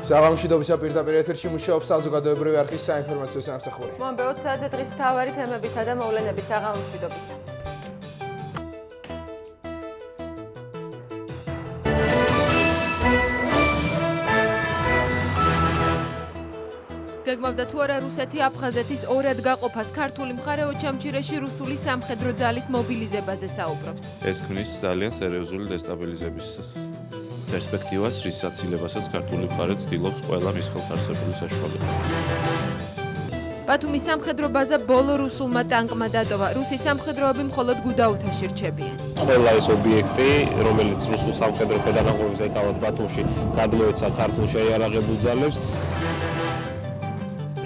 საღამოშიდობისა პირდაპირ ეთერში მუშაობს საზოგადოებრივი არქივის საინფორმაციო სამსახური. მომბე 20 საათზე დღის მთავარი თემებითა და მოვლენებით საღამოშიდობისა. გეგმავდა თუ არა რუსეთი აფხაზეთის ორად გაყოფას, ქართული მხარე ოჩამჩირეში რუსული სამხედრო ძალის მობილიზებაზე საუბრობს. ეს ქმნის ძალიან სერიოზული დესტაბილიზების პერსპექტივას, რის საცილებასაც ქართული მხარე ცდილობს ყველა მის ხელთ არსებული საშუალებით. ბათუმის სამხედრო ბაზა ბოლო რუსულმა ტანკმა დატოვა. რუსი სამხედროები მხოლოდ გუდაუთაში რჩებიან. ყველა ეს ობიექტი, რომელიც რუსულ სამხედრო ქვედანაყოფის ეტავად ბათუმში გადმოეცა ქართულ შეიარაღებულ ძალებს.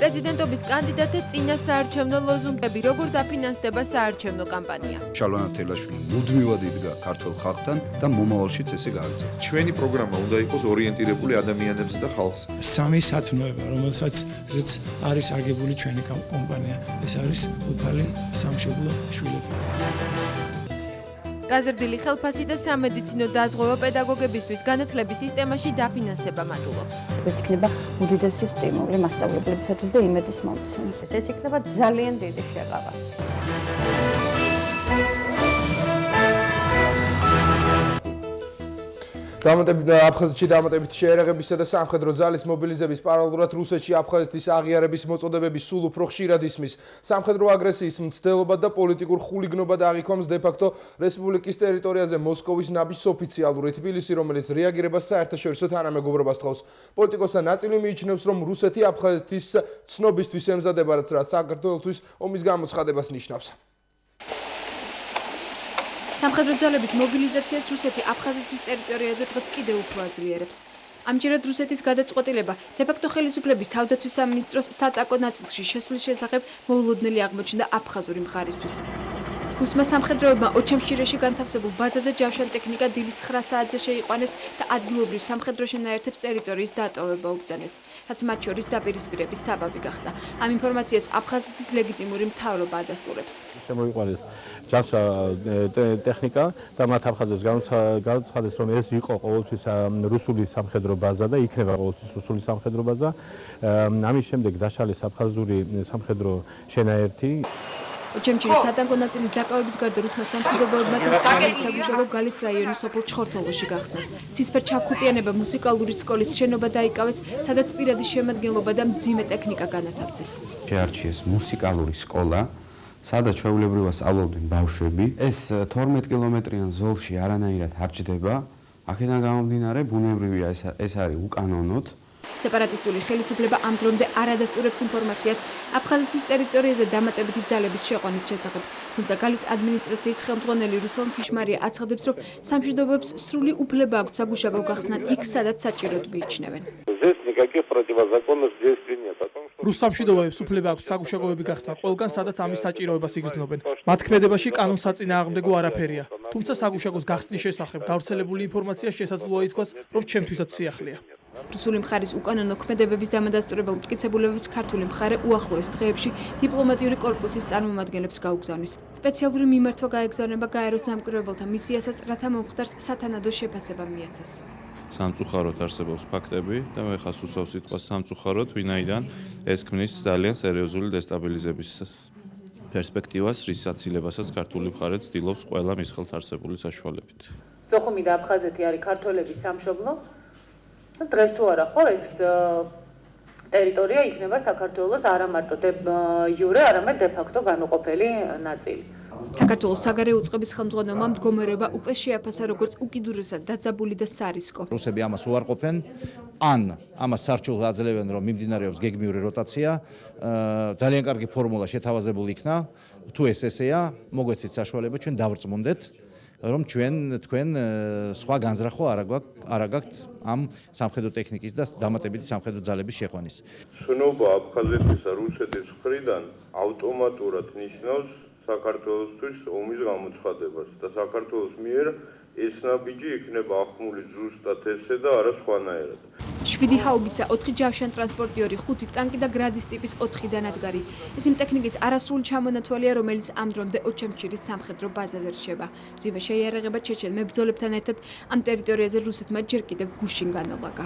პრეზიდენტობის კანდიდატთა წინა საარჩევნო ლოზუნგები, როგორ დაფინანსდება საარჩევნო კამპანია. შალვა თელაშვილი მუდმივად იდგა ქართულ ხალხთან და მომავალშიც ესე გააგრძელებს. ჩვენი პროგრამა უნდა იყოს ორიენტირებული ადამიანებზე და ხალხზე. სამი სათნოება, რომელსაც არის აგებული ჩვენი კომპანია, ეს არის უფალი სამშობლო შვილები. გაზრდილი ხელფასი და სამედიცინო დაზღვევა პედაგოგებისთვის განათლების სისტემაში დაფინანსება მატულობს. ეს იქნება უდიდესი სტიმული მასწავლებლებისათვის და იმედის მომცემი. ეს იქნება ძალიან დიდი შეღავა. აფხაზეთში დამატებითი შეიარაღებისა და სამხედრო ძალის მობილიზების პარალელურად რუსეთში აფხაზეთის აღიარების მოწოდებები სულ უფრო ხშირად ისმის. სამხედრო აგრესიის მცდელობა და პოლიტიკურ ხულიგნობა აღიქვამს დე-ფაქტო რესპუბლიკის ტერიტორიაზე მოსკოვის ნაბიჯს ოფიციალური თბილისი, რომელიც რეაგირებას საერთაშორისო თანამეგობრობას თხოვს. პოლიტიკოსთა ნაწილი მიიჩნევს, რომ რუსეთი აფხაზეთის ცნობისთვის ემზადება, რაც საქართველოსთვის ომის გამოცხადებას ნიშნავს. სამხედრო ძალების მობილიზაციას რუსეთი აფხაზეთის ტერიტორიაზე დღეს კიდევ უფრო აძლიერებს. ამჯერად რუსეთის გადაწყვეტილება დე-ფაქტო ხელისუფლების თავდაცვის სამინისტროს სტატაკო ნაწილში შესვლის შესახებ მოულოდნელი აღმოჩნდა აფხაზური მხარისთვის. რუსმა სამხედროებმა ოჩამჩირეში განთავსებულ ბაზაზე ჯავშან ტექნიკა დილის 9 საათზე შეიყვანეს და ადგილობრივ სამხედრო შენაერთებს ტერიტორიის დატოვება უბრძანეს, რაც მათ შორის დაპირისპირების საბაბი გახდა. ამ ინფორმაციას აფხაზეთის ლეგიტიმური მთავრობა ადასტურებს. შემოიყვანეს ჯავშა ტექნიკა და მათ აფხაზებს განუცხადეს, რომ ეს იყო ყოველთვის რუსული სამხედრო ბაზა და იქნება ყოველთვის რუსული სამხედრო ბაზა. ამის შემდეგ დაშალეს აფხაზური სამხედრო შენაერთი. ოჩამჩირის სატანკო ნაწილის დაკავების გარდა რუსმა სამშვიდობოებმა და საგუშაგო გალის რაიონის სოფელ ჩხორთოლოში გახსნეს. ცისფერ ჩაქუტიანება მუსიკალური სკოლის შენობა დაიკავეს, სადაც პირადი შემადგენლობა და მძიმე ტექნიკა განათავსეს. შეარჩიეს მუსიკალური სკოლა, სადაც ჩვეულებრივად სწავლობდნენ ბავშვები. ეს 12 კილომეტრიან ზოლში არანაირად არ ჯდება. აქედან გამომდინარე, ბუნებრივია ეს არის უკანონოდ. სეპარატისტული ხელისუფლება ამ დრომდე არ ადასტურებს ინფორმაციას აფხაზეთის ტერიტორიაზე დამატებითი ძალების შეყვანის შესახებ. თუმცა გალის ადმინისტრაციის ხელმძღვანელი რუსლან ქიშმარია აცხადებს, რომ სამშვიდობოებს სრული უფლება აქვთ საგუშაგო გახსნან იქ, სადაც საჭიროდ მიიჩნევენ. რუს სამშვიდობოებს უფლება აქვთ საგუშაგოები გახსნან ყველგან, სადაც ამის საჭიროებას იგრძნობენ. მათ ქმედებაში კანონსაწინააღმდეგო არაფერია. თუმცა საგუშაგოს გახსნის შესახებ გავრცელებული ინფორმაცია შესაძლოა ითქვას, რომ ჩემთვისაც სიახლეა. რუსული მხარის უკანონო ქმედებების დამადასტურებელ მტკიცებულებებს ქართული მხარე უახლოეს დღეებში დიპლომატიური კორპუსის წარმომადგენლებს გაუგზავნის. სპეციალური მიმართვა გაეგზავნება გაეროს დამკვირვებელთა მისიასაც, რათა მომხდარს სათანადო შეფასება მიეცეს. სამწუხაროდ არსებობს ფაქტები და მე ხას უსავს სიტყვას სამწუხაროდ, ვინაიდან ეს ქმნის ძალიან სერიოზული დესტაბილიზების პერსპექტივას, რის საცილებასაც ქართული მხარე ცდილობს ყველა მის ხელთ არსებული საშუალებით. სოხუმი და აფხაზეთი არის ქართველების სამშობლო. დღეს თუ არა ხო ეს ტერიტორია იქნება საქართველოს არა მარტო იურე, არამედ დე-ფაქტო განუყოფელი ნაწილი. საქართველოს საგარეო უწყების ხელმძღვანელმა მდგომარეობა უკვე შეაფასა როგორც უკიდურესად დაძაბული და სარისკო. რუსები ამას უარყოფენ, ან ამას სარჩულს აძლევენ, რომ მიმდინარეობს გეგმიური როტაცია. ძალიან კარგი ფორმულა შეთავაზებული იქნა. თუ ეს ესეა, მოგვეცით საშუალება ჩვენ დავრწმუნდეთ, რომ თქვენ სხვა განზრახვა არ გაქვთ ამ სამხედრო ტექნიკის და დამატებითი სამხედრო ძალების შეყვანის. შენობა აფხაზეთისა რუსეთის მხრიდან ავტომატურად ნიშნავს საქართველოსთვის ომის გამოცხადებას და საქართველოს მიერ ეს ნაბიჯი იქნება ახმული ზუსტად ესე და არა სხვანაირად. 7 ჰაუბიცა, 4 ჯავშან ტრანსპორტიორი, 5 ტანკი და გრადის ტიპის 4 დანადგარი. ეს იმ ტექნიკის არასრული ჩამონათვალია, რომელიც ამ დრომდე ოჩამჩირის სამხედრო ბაზაზე რჩება. მძიმე შეიარაღება ჩეჩენ მებრძოლებთან ერთად ამ ტერიტორიაზე რუსეთმა ჯერ კიდევ გუშინ განავლაგა.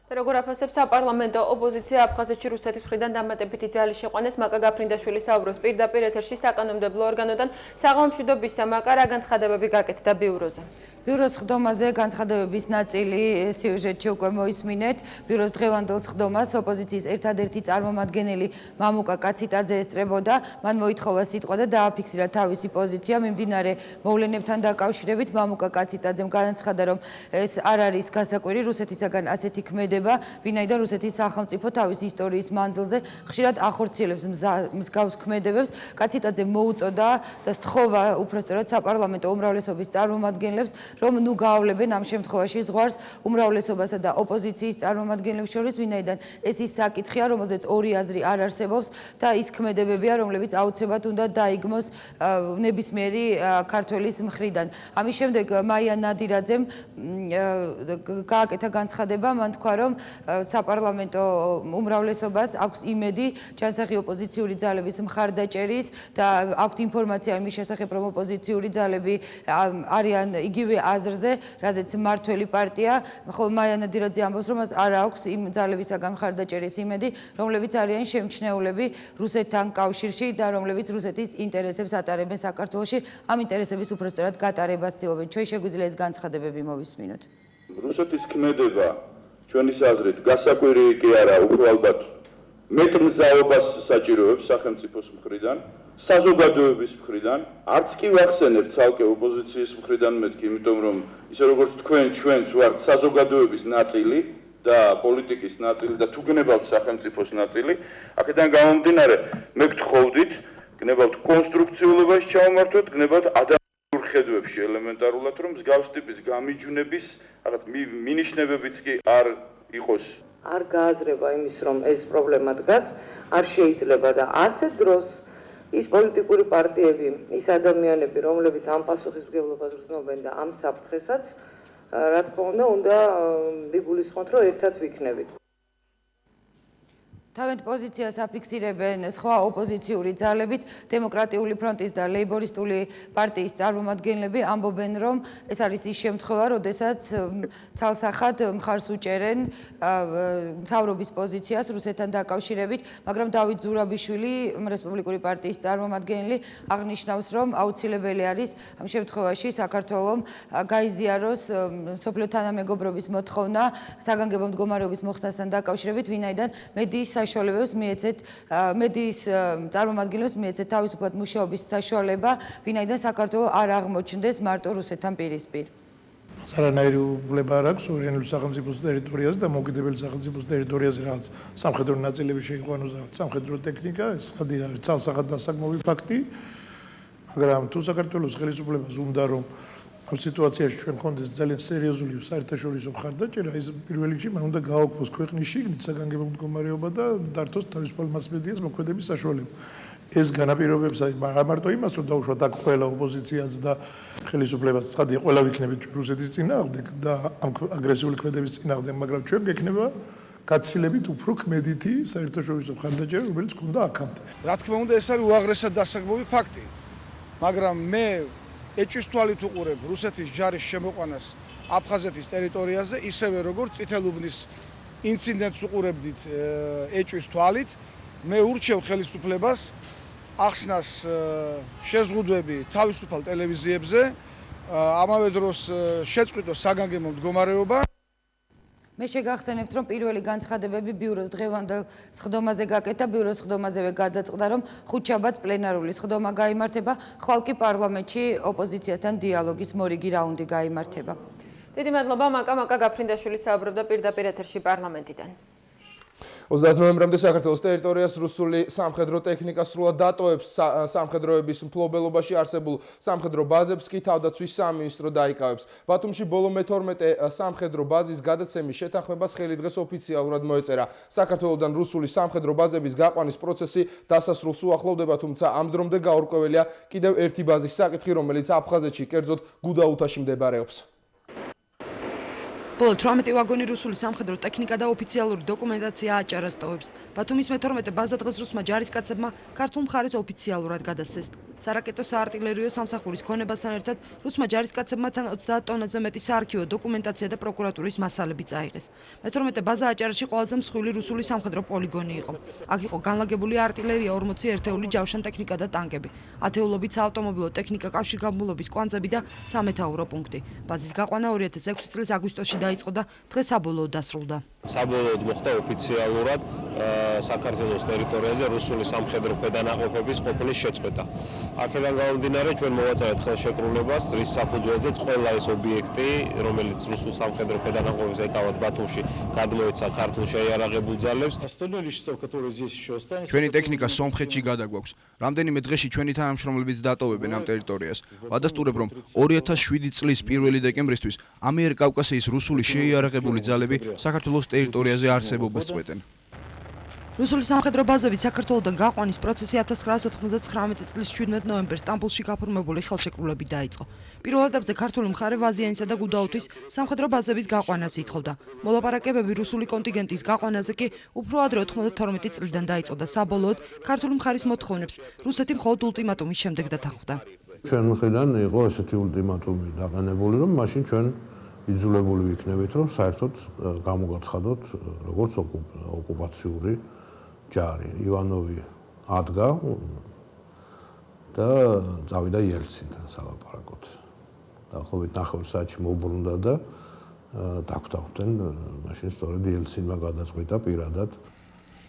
როგორ აფასებს საპარლამენტო ოპოზიცია აფხაზეთში რუსეთის მხრიდან დამატებითი ძალის შეყვანას მაკა გაფრინდაშვილი საუბრობს პირდაპირ ეთერში საკანონმდებლო ორგანოდან საღამომშვიდობისა მაკა რა განცხადებები გაკეთდა ბიუროზე. ბიუროს ხდომაზე განცხადებების ნაწილი სიუჟეტში უკვე მოისმინეთ. ბიუროს დღევანდელ ხდომას ოპოზიციის ერთადერთი წარმომადგენელი მამუკა კაციტაძე ესწრებოდა. მან მოითხოვა სიტყვა და დააფიქსირა თავისი პოზიცია მიმდინარე მოვლენებთან დაკავშირებით. მამუკა კაციტაძემ განაცხადა, რომ ეს არ არის გასაკვირი რუსეთისაგან ასეთი ქმედება, ვინაიდან რუსეთის სახელმწიფო თავის ისტორიის მანძილზე ხშირად ახორციელებს მსგავს ქმედებებს. კაციტაძე მოუწოდა და სთხოვა უпростоრად საპარლამენტო უმრავლესობის წარმომადგენლებს, რომ ნუ გაავლებენ ამ შემთხვევაში ზღვარს უმრავლესობასა და ოპოზიციის წარმომადგენლებს შორის, ვინაიდან ეს ის საკითხია, რომელზეც ორი აზრი არ არსებობს და ის ქმედებებია, რომლებიც აუცილებლად უნდა დაიგმოს ნებისმიერი ქართველის მხრიდან. ამის შემდეგ მაია ნადირაძემ გააკეთა განცხადება, მან თქვა, რომ საპარლამენტო უმრავლესობას აქვს იმედი ჯანსაღი ოპოზიციური ძალების მხარდაჭერის და აქვთ ინფორმაცია იმის შესახებ, რომ ოპოზიციური ძალები არიან იგივე აზრზე, რაზეც მართველი პარტია, ხოლო მაია ნადირაძე ამბობს, რომ მას არ აქვს იმ ძალებისაგან მხარდაჭერის იმედი, რომლებიც არიან შემჩნეულები რუსეთთან კავშირში და რომლებიც რუსეთის ინტერესებს ატარებენ საქართველოში, ამ ინტერესების უпростоრად გატარებას ცდილობენ. ჩვენ შეგვიძლია ეს განცხადებები მოვისმინოთ. რუსეთის ქმედება ჩვენის აზრით გასაკვირი კი არა, უფრო ალბათ მეტმზაობას საჭიროებს სახელმწიფოს მხრიდან, საზოგადოების მხრიდან, არც კი ვახსენებთ ცალკე ოპოზიციის მხრიდან მეთქი, იმიტომ რომ ისე როგორც თქვენ ჩვენც ვართ საზოგადოების ნაწილი და პოლიტიკის ნაწილი და თუ გნებავთ სახელმწიფოს ნაწილი, აქედან გამომდინარე, მე გთხოვდით, გნებავთ კონსტრუქციულობაში ჩავმართოთ, გნებავთ ადამიანურ ხედვებში ელემენტარულად, რომ მსგავს ტიპის გამიჯვნების რაღაც მინიშნებებიც კი არ იყოს. არ გააზრება იმის, რომ ეს პრობლემა დგას, არ შეიძლება და ასეთ დროს ის პოლიტიკური პარტიები, ის ადამიანები, რომლებიც ამ პასუხისმგებლობას გრძნობენ და ამ საფრთხესაც, რა თქმა უნდა მიგულისხმოთ, რომ ერთად ვიქნებით. თავიანთ პოზიციას აფიქსირებენ სხვა ოპოზიციური ძალებიც, დემოკრატიული ფრონტის და ლეიბორისტული პარტიის წარმომადგენლები ამბობენ, რომ ეს არის ის შემთხვევა, როდესაც ცალსახად მხარს უჭერენ მთავრობის პოზიციას რუსეთთან დაკავშირებით, მაგრამ დავით ზურაბიშვილი, რესპუბლიკური პარტიის წარმომადგენელი, აღნიშნავს, რომ აუცილებელი არის ამ შემთხვევაში საქართველომ გაიზიაროს მსოფლიო თანამეგობრობის მოთხოვნა საგანგებო მდგომარეობის მოხსნასთან დაკავშირებით, ვინაიდან მედიის საშუალებებს მიეცეთ მედიის წარმომადგენლებს მიეცეთ თავისუფლად მუშაობის საშუალება, ვინაიდან საქართველო არ აღმოჩნდეს მარტო რუსეთთან პირისპირ. არანაირი უფლება არ აქვს სუვერენული სახელმწიფოს ტერიტორიაზე და მოკიდებელი სახელმწიფოს ტერიტორიაზე რაღაც სამხედრო ნაწილები შეიყვანოს და სამხედრო ტექნიკა, ეს არის ცალსახად დასაგმოვი ფაქტი, მაგრამ თუ საქართველოს ხელისუფლებას უნდა რომ ამ სიტუაციაში ჩვენ გქონდეს ძალიან სერიოზული საერთაშორისო მხარდაჭერა, ის პირველ რიგში მან უნდა გააუქმოს ქვეყნის შიგნით საგანგებო მდგომარეობა და დართოს თავისუფალ მასმედიას მოქმედების საშუალება. ეს განაპირობებს არა მარტო იმას, რომ დაუშვათ აქ ყველა ოპოზიციაც და ხელისუფლებაც, ცხადია, ყველა ვიქნებით ჩვენ რუსეთის წინააღმდეგ და ამ აგრესიული ქმედების წინააღმდეგ, მაგრამ ჩვენ გექნება გაცილებით უფრო ქმედითი საერთაშორისო მხარდაჭერა, რომელიც გქონდა აქამდე. რა თქმა უნდა, ეს არის უაღრესად დასაგმოვი ფაქტი, მაგრამ მე ეჭვის თვალით უყურებ რუსეთის ჯარის შემოყვანას აფხაზეთის ტერიტორიაზე, ისევე როგორც წითელუბნის ინციდენტს უყურებდით ეჭვის თვალით. მე ურჩევ ხელისუფლებას ახსნას შეზღუდვები თავისუფალ ტელევიზიებზე, ამავე დროს შეწყვიტოს საგანგებო მდგომარეობა. მე შეგახსენებთ, რომ პირველი განცხადებები ბიუროს დღევანდელ სხდომაზე გაკეთა, ბიუროს სხდომაზევე გადაწყდა, რომ ხუთშაბათს პლენარული სხდომა გაიმართება, ხვალ კი პარლამენტში ოპოზიციასთან დიალოგის მორიგი რაუნდი გაიმართება. დიდი მადლობა, მაკა გაფრინდაშვილი საუბრობდა პირდაპირ ეთერში პარლამენტიდან. 30 ნოემბრამდე საქართველოს ტერიტორიას რუსული სამხედრო ტექნიკა სრულად დატოვებს. სამხედროების მფლობელობაში არსებულ სამხედრო ბაზებს კი თავდაცვის სამინისტრო დაიკავებს. ბათუმში ბოლო მე-12 სამხედრო ბაზის გადაცემის შეთანხმებას ხელი დღეს ოფიციალურად მოეწერა. საქართველოსთან რუსული სამხედრო ბაზების გაყვანის პროცესი დასასრულს უახლოვდება, თუმცა ამ დრომდე გაურკვეველია კიდევ ერთი ბაზის საკითხი, რომელიც აფხაზეთში, კერძოდ გუდაუთაში მდებარეობს. ბოლო 18 ვაგონი რუსული სამხედრო ტექნიკა და ოფიციალური დოკუმენტაცია აჭარას ტოვებს. ბათუმის მე-12 ბაზა დღეს რუსმა ჯარისკაცებმა ქართულ მხარეს ოფიციალურად გადასცეს. სარაკეტო საარტილერიო სამსახურის ქონებასთან ერთად რუსმა ჯარისკაცებმა თან 30 ტონაზე მეტი საარქივო დოკუმენტაცია და პროკურატურის მასალები წაიღეს. მე-12 ბაზა აჭარაში ყველაზე მსხვილი რუსული სამხედრო პოლიგონი იყო. აქ იყო განლაგებული артиლერია 40 ერთეული ჯავშან ტექნიკა და ტანკები, ათეულობით საავტომობილო ტექნიკა, კავშირგაბმულობის კვანძები და სამეთაურო პუნქტი. ბაზის გაყვანა 2006 წლის აგვისტოში დაიწყო და დღეს საბოლოოდ დასრულდა. საბოლოოდ მოხდა ოფიციალურად საქართველოს ტერიტორიაზე რუსული სამხედრო ქვედანაყოფების ყოფნის შეწყვეტა. აქედან გამომდინარე ჩვენ მოვაწევთ ხელშეკრულებას, რის საფუძველზეც ყველა ეს ობიექტი, რომელიც რუსულ სამხედრო ქვედანაყოფებს ეკავათ ბათუმში, გადმოეცა ქართულ შეიარაღებულ ძალებს. ჩვენი ტექნიკა სომხეთში გადაგვაქვს. რამდენიმე დღეში ჩვენი თანამშრომლებიც დატოვებენ ამ ტერიტორიას. ვადასტურებ, რომ 2007 წლის 1 დეკემბრისთვის ამიერკავკასიის რუსული შეიარაღებული ძალები საქართველოს ტერიტორიაზე არსებობას წყვეტენ. რუსული სამხედრო ბაზების საქართველოდან გაყვანის პროცესი 1999 წლის 17 ნოემბერს სტამბოლში გაფორმებული ხელშეკრულებით დაიწყო. პირველ ეტაპზე ქართული მხარე ვაზიანისა და გუდაუთის სამხედრო ბაზების გაყვანას ითხოვდა. მოლაპარაკებები რუსული კონტინგენტის გაყვანაზე კი უფრო ადრე 92 წლიდან დაიწყო და საბოლოოდ ქართული მხარის მოთხოვნებს რუსეთი მხოლოდ ულტიმატუმის შემდეგ დათანხმდა. ჩვენ მხრიდან იყო ესეთი ულტიმატუმი დაყენებული, რომ მაშინ ჩვენ იძულებული ვიქნებით, რომ საერთოდ გამოგაცხადოთ როგორც ოკუპაციური ჯარი. ივანოვი ადგა და წავიდა იელცინთან სალაპარაკოდ. დაახლოებით 9 საათში მოუბრუნდა და დაგვდავდნენ, მაშინ სწორედ იელცინმა გადაწყვიტა პირადად.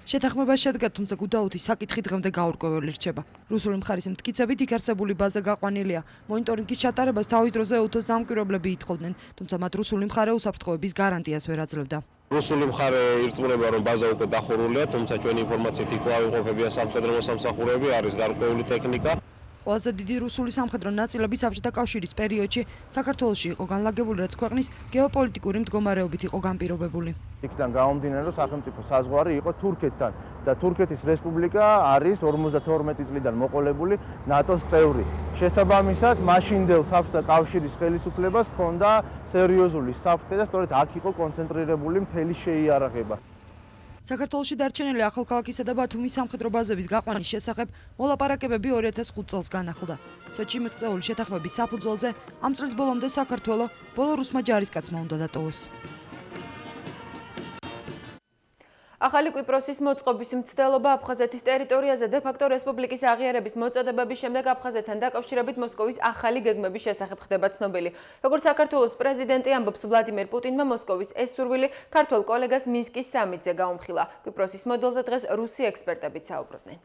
შეთანხმება შედგა, თუმცა გუდაუთის საკითხი დღემდე გაურკვეველი რჩება. რუსული მხარის მტკიცებით იქ არსებული ბაზა გაყვანილია. მონიტორინგის ჩატარებას თავის დროზე უთოს დამკვირვებლები ითხოვდნენ, თუმცა მათ რუსული მხარე უსაფრთხოების გარანტიას ვერ აძლევდა. რუსული მხარე ირწმუნება, რომ ბაზა უკვე დახურულია, თუმცა ჩვენი ინფორმაციით იქ ავიღებია სამხედრო მოსამსახურეები, არის გარკვეული ტექნიკა. ყველაზე დიდი რუსული სამხედრო ნაწილები საბჭოთა კავშირის პერიოდში საქართველოში იყო განლაგებული, რაც ქვეყნის გეოპოლიტიკური მდგომარეობით იყო განპირობებული. იქიდან გამომდინარე, რომ სახელმწიფო საზღვარი იყო თურქეთთან და თურქეთის რესპუბლიკა არის 52 წლიდან მოყოლებული ნატოს წევრი. შესაბამისად, მაშინდელ საბჭოთა კავშირის ხელისუფლებას ჰქონდა სერიოზული საფრთხე და სწორედ აქ იყო კონცენტრირებული მთელი შეიარაღება. საქართველოში დარჩენილი ახალქალაქისა და ბათუმის სამხედრო ბაზების გაყვანის შესახებ მოლაპარაკებები 2005 წელს განახლდა. სოჭში მიღწეული შეთანხმების საფუძველზე ამ წლის ბოლომდე საქართველო ბოლო რუსმა ჯარისკაცმა უნდა დატოვოს. ახალი კვიპროსის მოწყობის მცდელობა აფხაზეთის ტერიტორიაზე დე-ფაქტო რესპუბლიკის აღიარების მოწოდებების შემდეგ აფხაზეთთან დაკავშირებით მოსკოვის ახალი გეგმების შესახებ ხდება ცნობილი. როგორც საქართველოს პრეზიდენტი ამბობს, ვლადიმერ პუტინმა მოსკოვის ეს სურვილი ქართველ კოლეგას მინსკის სამიტზე გაუმხილა. კვიპროსის მოდელზე დღეს რუსი ექსპერტებიც საუბრობდნენ.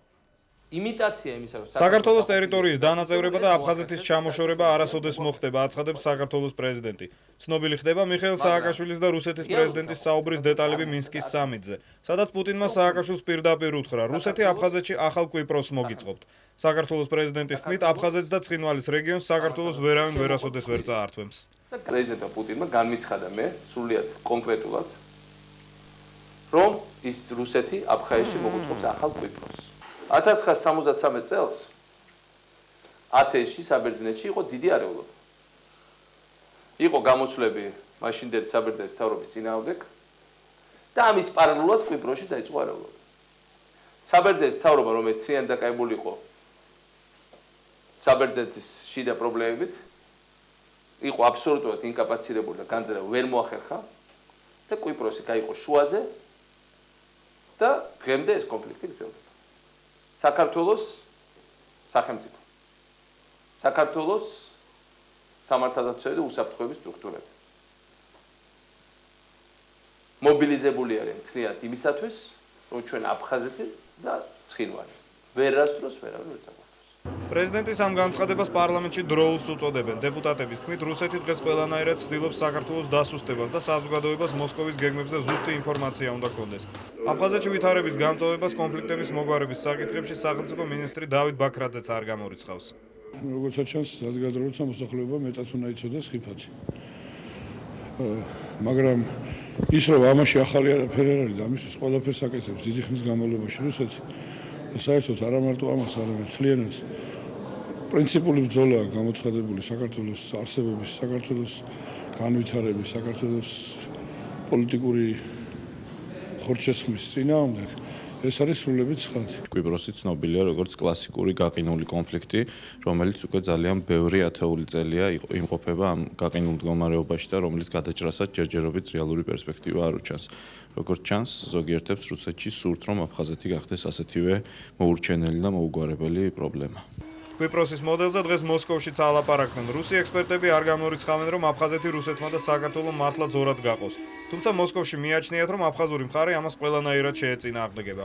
იმიტაცია იმისა, რომ საქართველოს ტერიტორიის დანაწევრება და აფხაზეთის ჩამოშორება არასოდეს მოხდება, აცხადებს საქართველოს პრეზიდენტი. ცნობილი ხდება მიხეილ სააკაშვილის და რუსეთის პრეზიდენტის საუბრის დეტალები მინსკის სამიტზე, სადაც პუტინმა სააკაშვილს პირდაპირ უთხრა: რუსეთი აფხაზეთში ახალ კვიპროსს მოგიწყობთ. საქართველოს პრეზიდენტის თქმით, აფხაზეთს და ცხინვალის რეგიონს საქართველოს ვერავინ ვერასოდეს ვერ წაართვემს. პრეზიდენტმა პუტინმა განმიცხადა მე სრულიად კონკრეტულად, რომ ის რუსეთი აფხაზეთში მოგიწყობს ახალ კვიპროსს. 1973 წელს ათენში საბერძნეთში იყო დიდი არეულობა. იყო გამოსვლები მაშინდელი საბერძნეთის მთავრობის წინააღმდეგ და ამის პარალელურად კვიპროსში დაიწყო არეულობა. საბერძნეთის მთავრობა, რომელიც თრიად დაკავებული იყო საბერძნეთის შიდა პრობლემებით, იყო აბსოლუტურად ინკაპაცირებული და განზრახ ვერ მოახერხა და კვიპროსი გაიყო შუაზე და დღემდე ეს კონფლიქტი გრძელდება. საქართველოს სახელმწიფო, საქართველოს სამართალდაცვები და უსაფრთხოების სტრუქტურები მობილიზებული არიან თრიად იმისათვის, რომ ჩვენ აფხაზეთი და ცხინვალი ვერასდროს ვერავინ ვერ წაგვარდოს. პრეზიდენტის ამ განცხადებას პარლამენტში დროულს უწოდებენ. დეპუტატების თქმით, რუსეთი დღეს ყველანაირად ცდილობს საქართველოს დასუსტებას და საზოგადოებას მოსკოვის გეგმებზე ზუსტი ინფორმაცია უნდა ჰქონდეს. აფხაზეთში ვითარების გამწვავებას კონფლიქტების მოგვარების საკითხებში სახელმწიფო მინისტრი დავით ბაქრაძეც არ გამორიცხავს. როგორც ჩანს, საზოგადოებრივ მოსახლეობა მეტად უნდა იცოდეს ხიფათი. მაგრამ ის რომ ამაში ახალი არაფერი არ არის და ამისთვის ყველაფერს აკეთებს დიდი ხნის განმავლობაში რუსეთი, საერთოდ არა მარტო ამას, არამედ მთლიანად პრინციპული ბრძოლაა გამოცხადებული საქართველოს არსებობის, საქართველოს განვითარების, საქართველოს პოლიტიკური ხორცშესხმის წინააღმდეგ. ეს არის სრულებით ცხადი. კვიპროსი ცნობილია როგორც კლასიკური გაყინული კონფლიქტი, რომელიც უკვე ძალიან ბევრი ათეული წელია იმყოფება ამ გაყინულ მდგომარეობაში და რომელიც გადაჭრასაც ჯერჯერობით რეალური პერსპექტივა არ უჩანს. როგორც ჩანს, ზოგიერთებს რუსეთში სურთ, რომ აფხაზეთი გახდეს ასეთივე მოურჩენელი და მოუგვარებელი პრობლემა. კვიპროსის მოდელზე დღეს მოსკოვშიც ალაპარაკდნენ. რუსი ექსპერტები არ გამორიცხავენ, რომ აფხაზეთი რუსეთმა და საქართველომ მართლა ზორად გაყოს. თუმცა მოსკოვში მიაჩნიათ, რომ აფხაზური მხარე ამას ყველანაირად შეეწინააღმდეგება.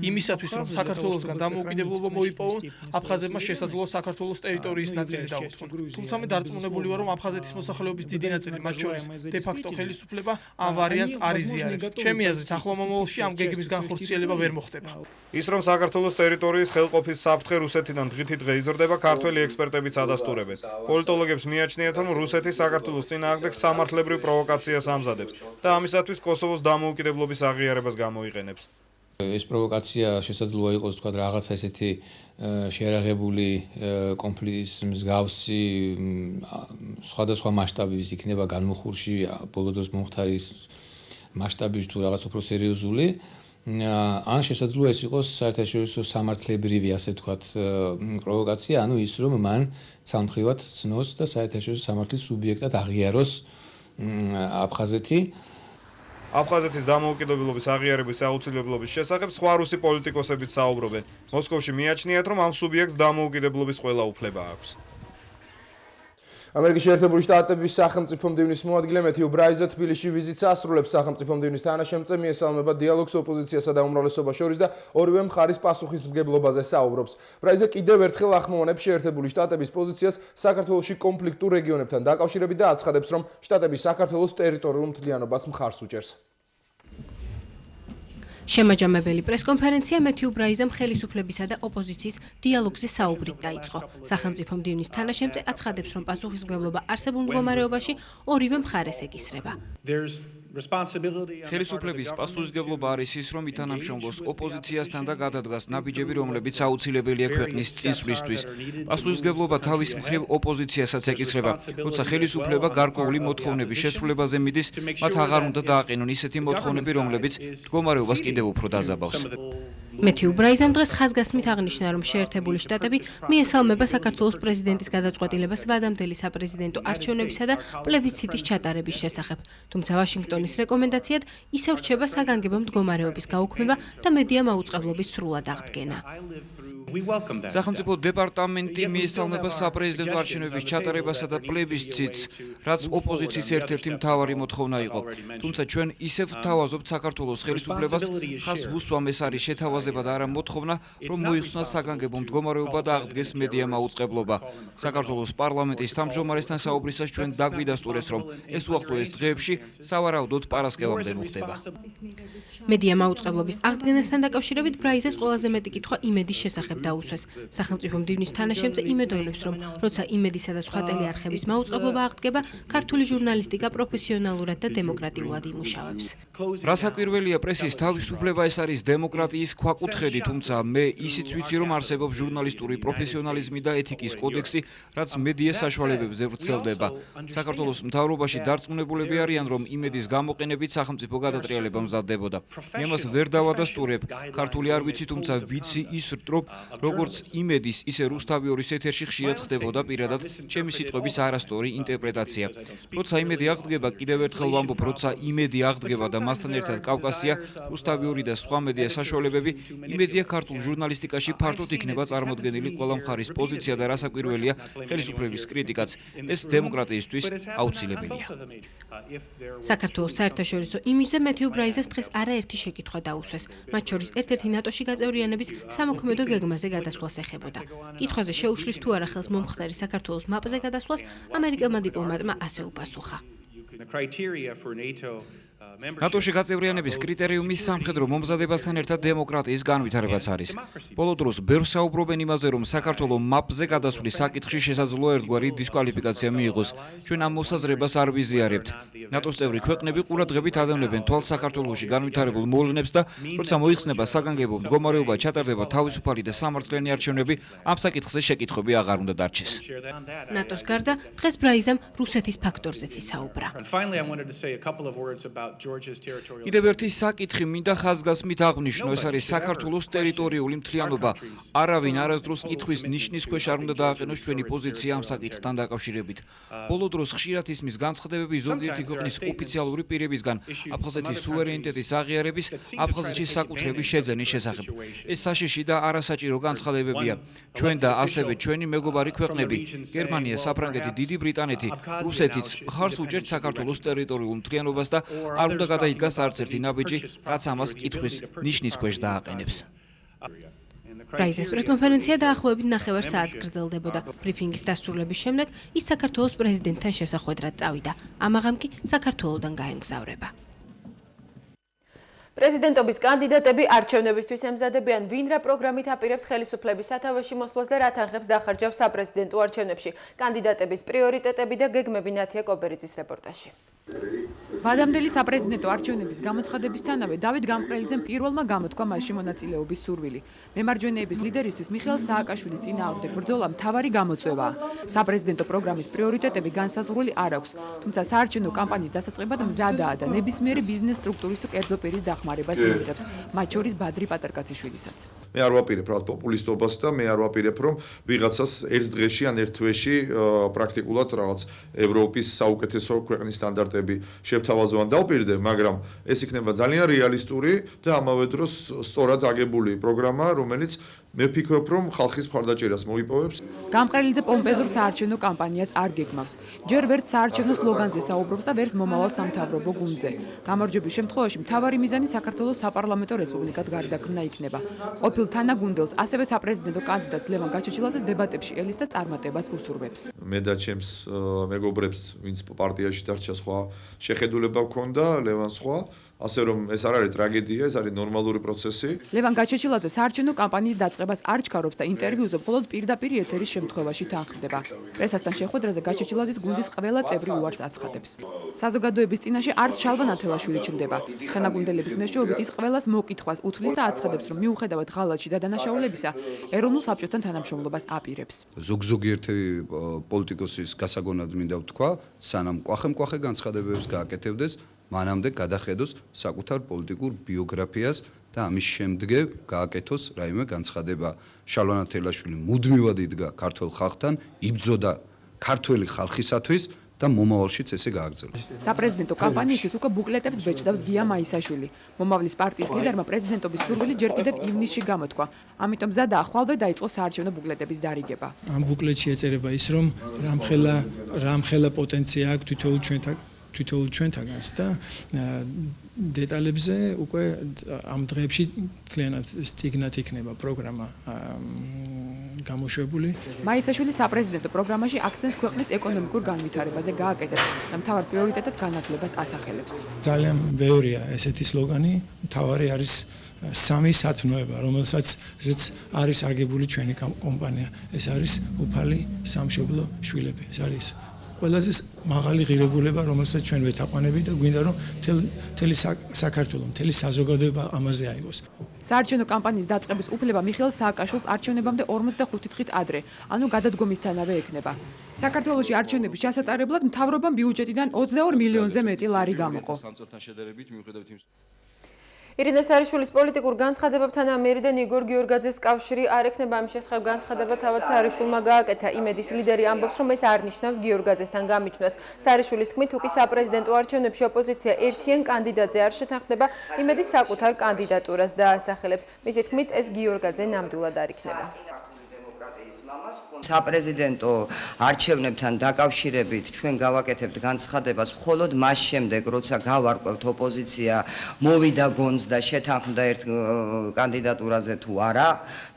იმისათვის, რომ საქართველოსგან დამოუკიდებლობა მოიპოვონ, აფხაზებმა შესაძლოა საქართველოს ტერიტორიის ნაწილი დაუთხონ. თუმცა მე დარწმუნებული ვარ, რომ აფხაზეთის მოსახლეობის დიდი ნაწილი, მათ შორის დე-ფაქტო ხელისუფლება ამ ვარიანტს არ იზიარებს. ჩემი აზრით, ახლო მომავალში ამ გეგმის განხორციელება ვერ მოხდება. ის რომ საქართველოს ტერიტორიის ხელყოფის საფრთხე რუსეთიდან დღითი დღე იზრდება, ქართველი ექსპერტებიც ადასტურებენ. პოლიტოლოგებს მიაჩნიათ, რომ რუსეთი საქართველოს წინააღმდეგ სამართლებრივ პროვოკაციას ამზადებს და ამისათვის კოსოვოს დამოუკიდებლობის აღიარებას გამოიყენებს. ეს პროვოკაცია შესაძლოა იყოს თქვა რაღაცა ესეთი შეერაღებული კონფლიქტის მსგავსი სხვადასხვა მასშტაბის იქნება განმუხურში ბოლო დროს მომხდარის მასშტაბის თუ რაღაც უფრო სერიოზული ან შესაძლოა ეს იყოს საერთაშორისო სამართლებრივი ასე ვთქვათ პროვოკაცია, ანუ ის რომ მან ცალმხრივად ცნოს და საერთაშორისო სამართლის სუბიექტად აღიაროს აფხაზეთი. აფხაზეთის დამოუკიდებლობის აღიარების აუცილებლობის შესახებ სხვა რუსი პოლიტიკოსებიც საუბრობენ. მოსკოვში მიაჩნიათ, რომ ამ სუბიექტს დამოუკიდებლობის ყველა უფლება აქვს. ამერიკის შეერთებული შტატების სახელმწიფო მდივნის მოადგილე მეთიუ ბრაიზა თბილისში ვიზიტს ასრულებს. სახელმწიფო მდივნის თანაშემწე მიესალმება დიალოგს ოპოზიციასა და უმრავლესობას შორის და ორივე მხარის პასუხისმგებლობაზე საუბრობს. ბრაიზა კიდევ ერთხელ ახმოვანებს შეერთებული შტატების პოზიციას საქართველოში კონფლიქტურ რეგიონებთან დაკავშირებით და აცხადებს, რომ შტატები საქართველოს ტერიტორიულ მთლიანობას მხარს უჭერს. შემაჯამებელი პრესკონფერენცია მეთიუ ბრაიზამ ხელისუფლებისა და ოპოზიციის დიალოგზე საუბრით დაიწყო. სახელმწიფო მდივნის თანაშემწე აცხადებს, რომ პასუხისმგებლობა არსებულ მდგომარეობაში ორივე მხარეს ეკისრება. ხელისუფლების პასუხისმგებლობა არის ის, რომ ითანამშრომლოს ოპოზიციასთან და გადადგას ნაბიჯები, რომლებიც აუცილებელია ქვეყნის წინსვლისთვის. პასუხისმგებლობა თავის მხრივ ოპოზიციასაც ეკისრება. როცა ხელისუფლება გარკვეული მოთხოვნების შესრულებაზე მიდის, მათ აღარ უნდა დააყენონ ისეთი მოთხოვნები, რომლებიც მდგომარეობას კიდევ უფრო დაზაბავს. მეთიუ ბრაიზამ დღეს ხაზგასმით აღნიშნა, რომ შეერთებული შტატები მიესალმება საქართველოს პრეზიდენტის გადაწყვეტილებას ვადამდელი საპრეზიდენტო არჩევნებისა და პლებისციტის ჩატარების შესახებ. თუმცა ვაშინგტონის რეკომენდაციად ისევ რჩება საგანგებო მდგომარეობის გაუქმება და მედია მაუწყებლობის სრულად აღდგენა. სახელმწიფო დეპარტამენტი მიესალმება საპრეზიდენტო არჩევნების ჩატარებასა და პლებისციტს, რაც ოპოზიციის ერთ-ერთი მთავარი მოთხოვნა იყო. თუმცა ჩვენ ისევ ვთავაზობთ საქართველოს ხელისუფლებას, ხაზს ვუსვამ ეს არის შეთავაზება და არა მოთხოვნა, რომ მოიხსნას საგანგებო მდგომარეობა და აღდგეს მედია მაუწყებლობა. საქართველოს პარლამენტის თავმჯდომარესთან საუბრისას ჩვენ დაგვიდასტურეს, რომ ეს უახლოეს დღეებში სავარაუდოდ პარასკევამდე მოხდება. მედია მაუწყებლობის აღდგენასთან დაკავშირებით ბრაიზას ყველაზე მეტი კითხვა იმედის შესახებ დაუსვეს. სახელმწიფო მდივნის თანაშემწე იმედოვნებს, რომ როცა იმედისა და სხვა ტელეარხების მაუწყებლობა აღდგება, ქართული ჟურნალისტიკა პროფესიონალურად და დემოკრატიულად იმუშავებს. რასაკვირველია, პრესის თავისუფლება ეს არის დემოკრატიის ქვაკუთხედი, თუმცა მე ისიც ვიცი, რომ არსებობს ჟურნალისტური პროფესიონალიზმი და ეთიკის კოდექსი, რაც მედია საშუალებებზე ვრცელდება. საქართველოს მთავრობაში დარწმუნებულები არიან, რომ იმედის გამოყენებით სახელმწიფო გადატრიალება მზადდებოდა. მე მას ვერ დავადასტურებ, ქართული არ ვიცი, თუმცა ვიცი ის რომ როგორც იმედის, ისე რუსთავიორის ეთერში ხშირად ხდებოდა პირადად ჩემი სიტყვების არასწორი ინტერპრეტაცია. როცა იმედი აღდგება, კიდევ ერთხელ ვამბობ, როცა იმედი აღდგება და მასთან ერთად კავკასია, რუსთავიური და სხვა მედია საშუალებები, იმედია ქართულ ჟურნალისტიკაში ფართოდ იქნება წარმოდგენილი ყველა მხარის პოზიცია და რასაკვირველია, ხელისუფლების კრიტიკაც. ეს დემოკრატიისთვის აუცილებელია. საქართველოს საერთაშორისო იმიჯზე მეთიუ ბრაიზას დღეს არაერთი შეკითხვა დაუსვეს. მათ შორის ერთ-ერთი ნატოში გაწევრიანების სამოქმედო გეგმაზე გადასვლას ეხებოდა. კითხვაზე შეუშლის თუ არა ხელს მომხდარი საქართველოს მაპზე გადასვლას, ამერიკელმა დიპლომატმა ასე უპასუხა. ნატოში გაწევრიანების კრიტერიუმი სამხედრო მომზადებასთან ერთად დემოკრატიის განვითარებაც არის. ბოლო დროს ბევრს საუბრობენ იმაზე, რომ საქართველოს მაპზე გადასვლის საკითხში შესაძლოა ერთგვარი დისკვალიფიკაცია მიიღოს. ჩვენ ამ მოსაზრებას არ ვიზიარებთ. ნატოს წევრი ქვეყნები ყურადღებით ადევნებენ თვალს საქართველოში განვითარებულ მოვლენებს და როცა მოიხსნება საგანგებო მდგომარეობა, ჩატარდება თავისუფალი და სამართლიანი არჩევნები, ამ საკითხზე შეკითხვები აღარ უნდა დარჩეს. ნატოს გარდა დღეს ბრაიზამ რუსეთის ფაქტორზეც ისაუბრა. კიდევ ერთი საკითხი მინდა ხაზგასმით აღვნიშნო, ეს არის საქართველოს ტერიტორიული მთლიანობა. არავინ არასდროს კითხვის ნიშნის ქვეშ არ უნდა დააყენოს ჩვენი პოზიცია ამ საკითხთან დაკავშირებით. ბოლო დროს ხშირად ისმის განცხადებები ზოგიერთი ქვეყნის ოფიციალური პირებისგან აფხაზეთის სუვერენიტეტის აღიარების, აფხაზეთის საკუთრების შეძენის შესახებ. ეს საშიში და არასაჭირო განცხადებებია. ჩვენ და ასევე ჩვენი მეგობარი ქვეყნები, გერმანია, საფრანგეთი, დიდი ბრიტანეთი, რუსეთიც მხარს უჭერთ საქართველოს ტერიტორიულ მთლიანობას და არ უნდა გადაიდგას არც ერთი ნაბიჯი, რაც ამას კითხვის ნიშნის ქვეშ დააყენებს. პრაიზის პრესკონფერენცია დაახლოებით 9 საათს გრძელდებოდა. ბრიფინგის დასრულების შემდეგ ის საქართველოს პრეზიდენტთან შესახვედრად წავიდა. ამაღამ კი საქართველოდან გაემგზავრება. პრეზიდენტობის კანდიდატები არჩევნებისთვის ემზადებიან, ვინ რა პროგრამით აპირებს ხელისუფლების სათავეში მოსვლას და რა თანხებს დახარჯავს საპრეზიდენტო არჩევნებში. კანდიდატების პრიორიტეტები და გეგმები ნათია კობერიძის რეპორტაჟში. ვადამდელი საპრეზიდენტო არჩევნების გამოცხადებისთანავე დავით გამყრელიძემ პირველმა გამოთქვა მასში მონაწილეობის სურვილი. მემარჯვენეების ლიდერისთვის მიხეილ სააკაშვილის წინააღმდეგ ბრძოლა მთავარი გამოწვევაა. საპრეზიდენტო პროგრამის პრიორიტეტები განსაზღვრული არ აქვს, თუმცა საარჩევნო კამპანიის დასაწყებად მზადაა და ნებისმიერი ბიზნეს სტრუქტურის თუ კერძო პირის დახმარებას მიიღებს, მათ შორის ბადრი პატარკაციშვილისაც. მე არ ვაპირებ რა პოპულისტობას და მე არ ვაპირებ რომ ვიღაცას ერთ დღეში ან ერთ თვეში პრაქტიკულად რაღაც ევროპის საუკეთესო ქვეყნის სტანდარტები შევთავაზო ან დავპირდე, მაგრამ ეს იქნება ძალიან რეალისტური და ამავე დროს სწორად აგებული პროგრამა, რომელიც მე ვფიქრობ, რომ ხალხის მხარდაჭერას მოიპოვებს. გამყრელიძე პომპეზურ საარჩევნო კამპანიას არ გეგმავს. ჯერ ვერც საარჩევნო სლოგანზე საუბრობს და ვერც მომავალ სამთავრობო გუნდზე. გამარჯვების შემთხვევაში მთავარი მიზანი საქართველოს საპარლამენტო რესპუბლიკად გარდაქმნა იქნება. ყოფილ თანაგუნდელს, ასევე საპრეზიდენტო კანდიდატს ლევან გაჩეჩილაძე დებატებში ელის და წარმატებას უსურვებს. მე და ჩემს მეგობრებს, ვინც პარტიაში დარჩა, სხვა შეხედულება ჰქონდა, ლევან სხვა. ასე რომ ეს არ არის ტრაგედია, ეს არის ნორმალური პროცესი. ლევან გაჩეჩილაძე საარჩევნო კამპანიის დაწყებას არ ჩქარობს და ინტერვიუზე მხოლოდ პირდაპირ ეთერის შემთხვევაში თანხმდება. პრესასთან შეხვედრაზე გაჩეჩილაძის გუნდის ყველა წევრი უარს აცხადებს. საზოგადოების წინაშე არც შალვა ნათელაშვილი ჩნდება. თანაგუნდელების მეშვეობით ის ყველას მოკითხვას უთვლის და აცხადებს, რომ მიუხედავად ღალატში და დანაშაულებისა, ეროვნულ საბჭოსთან თანამშრომლობას აპირებს. ზოგიერთი პოლიტიკოსის გასაგონად მინდა ვთქვა, სანამ კვახე განცხადებებს გააკეთებდეს, მანამდე გადახედოს საკუთარ პოლიტიკურ ბიოგრაფიას და ამის შემდგე გააკეთოს რაიმე განცხადება. შალვა ნათელაშვილი მუდმივად იდგა ქართულ ხალხთან, იბრძოდა ქართველი ხალხისათვის და მომავალშიც ესე გააგრძელებს. საპრეზიდენტო კამპანიისთვის უკვე ბუკლეტებს ბეჭდავს გია მაისაშვილი. მომავლის პარტიის ლიდერმა პრეზიდენტობის სურვილი ჯერ კიდევ ივნისში გამოთქვა. ამიტომ მზადა ახვალვე დაიწყო საარჩევნო ბუკლეტების დარიგება. ამ ბუკლეტში ეწერება ის, რომ რამხელა პოტენცია აქვს თითოეულ ჩვენთაგანს და დეტალებზე უკვე ამ დღეებში მთლიანად სტიგნად იქნება პროგრამა გამოშვებული. მაისაშვილი საპრეზიდენტო პროგრამაში აქცენტს ქვეყნის ეკონომიკურ განვითარებაზე გააკეთებს და მთავარ პრიორიტეტად განათლებას ასახელებს. ძალიან ბევრია ესეთი სლოგანი, მთავარი არის სამი სათნოება, რომელსაც არის აგებული ჩვენი კომპანია. ეს არის უფალი სამშობლო შვილები. ეს არის ყველაზე მაღალი ღირებულება, რომელსაც ჩვენ ვეთაყვანებით და გვინდა რომ მთელი საქართველო, მთელი საზოგადოება ამაზე აიღოს. საარჩევნო კამპანიის დაწყების უფლება მიხეილ სააკაშვილს არჩევნებამდე 45 დღით ადრე, ანუ გადადგომისთანავე ექნება. საქართველოში არჩევნების ჩასატარებლად მთავრობამ ბიუჯეტიდან 22 მილიონზე მეტი ლარი გამოყო. ირინე სარიშვილის პოლიტიკურ განცხადებებთან ამერიდან იგორ გიორგაძეს კავშირი არ ექნება. ამ შესახებ განცხადება თავად სარიშვილმა გააკეთა. იმედის ლიდერი ამბობს, რომ ეს არ ნიშნავს გიორგაძესთან გამიჩნვას. სარიშვილის თქმით, თუ კი საპრეზიდენტო არჩევნებში ოპოზიცია ერთიან კანდიდატზე არ შეთანხმდება, იმედის საკუთარ კანდიდატურას დაასახელებს. მისი თქმით, ეს გიორგაძე ნამდვილად არ იქნება. საპრეზიდენტო არჩევნებთან დაკავშირებით ჩვენ გავაკეთებთ განცხადებას მხოლოდ მას შემდეგ, როცა გავარკვევთ ოპოზიცია მოვიდა გონს და შეთანხმდა ერთ კანდიდატურაზე თუ არა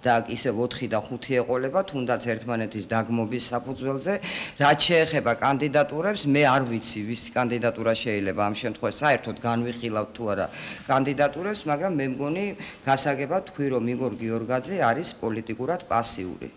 და ისე 4 და 5 ეყოლება, თუნდაც ერთმანეთის დაგმობის საფუძველზე. რაც შეეხება კანდიდატურებს, მე არ ვიცი, ვისი კანდიდატურა შეიძლება ამ შემთხვევაში საერთოდ განვიხილავთ თუ არა კანდიდატურებს, მაგრამ მე მგონი გასაგებად თქვი, რომ იგორ გიორგაძე არის პოლიტიკურად პასიური.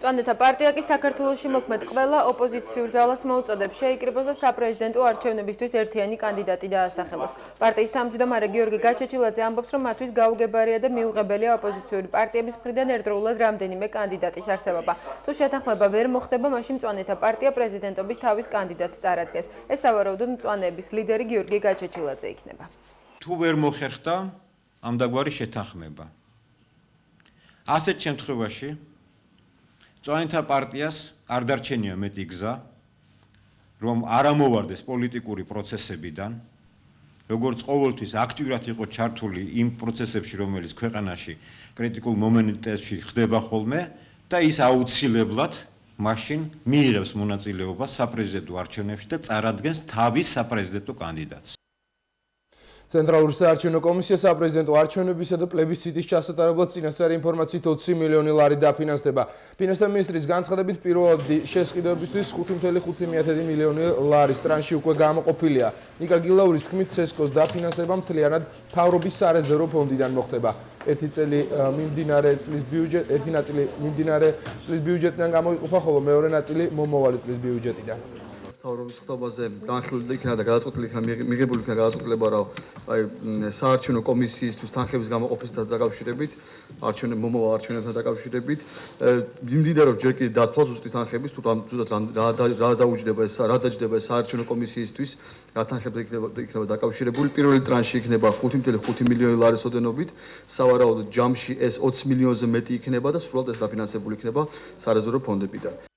მწვანეთა პარტია კი საქართველოში მოქმედ ყველა ოპოზიციურ ძალას მოუწოდებს შეიკრიბოს და საპრეზიდენტო არჩევნებისთვის ერთიანი კანდიდატი დაასახელოს. პარტიის თავმჯდომარე გიორგი გაჩეჩილაძე ამბობს, რომ მათთვის გაუგებარია და მიუღებელია ოპოზიციური პარტიების მხრიდან ერთდროულად რამდენიმე კანდიდატის არსებობა. თუ შეთანხმება ვერ მოხდება, მაშინ მწვანეთა პარტია პრეზიდენტობის თავის კანდიდატს წარადგენს. ეს სავარაუდოდ მწვანეების ლიდერი გიორგი გაჩეჩილაძე იქნება. თუ ვერ მოხერხდა ამდაგვარი შეთანხმება. ასეთ შემთხვევაში მწვანეთა პარტიას არ დარჩენია მეტი გზა, რომ არ ამოვარდეს პოლიტიკური პროცესებიდან, როგორც ყოველთვის აქტიურად იყო ჩართული იმ პროცესებში, რომელიც ქვეყანაში კრიტიკულ მომენტებში ხდება ხოლმე და ის აუცილებლად მაშინ მიიღებს მონაწილეობას საპრეზიდენტო არჩევნებში და წარადგენს თავის საპრეზიდენტო კანდიდატს. ცენტრალური საარჩევნო კომისია საპრეზიდენტო არჩევნებისა და პლებისციტის ჩასატარებლად წინასწარი ინფორმაციით 20 მილიონი ლარი დაფინანსდება. ფინანსთა მინისტრის განცხადებით პირველადი შესყიდვებისთვის 5.5 მილიონი ლარის ტრანში უკვე გამოყოფილია. ნიკა გილაურის თქმით, ცესკოს დაფინანსება მთლიანად მთავრობის სარეზერვო ფონდიდან მოხდება. ერთი ნაწილი მიმდინარე წლის ბიუჯეტიდან გამოიყოფა, ხოლო მეორე ნაწილი მომავალი წლის ბიუჯეტიდან. მთავრობის ხტობაზე განხილული იქნება და გადაწყვეტილი იქნება მიღებული იქნება გადაწყვეტილება რა საარჩევნო კომისიისთვის თანხების გამოყოფისთან დაკავშირებით მომავალ არჩევნებთან დაკავშირებით მიმდინარეობს ჯერ კიდევ დათვალ ზუსტი თანხების თუ რა დაუჯდება ეს რა დაჯდება საარჩევნო კომისიისთვის რა თანხები იქნება დაკავშირებული პირველი ტრანში იქნება 5.5 მილიონი ლარის ოდენობით სავარაუდოდ ჯამში ეს 20 მილიონზე მეტი იქნება და სრულად ეს დაფინანსებული იქნება სარეზერვო ფონდებიდან.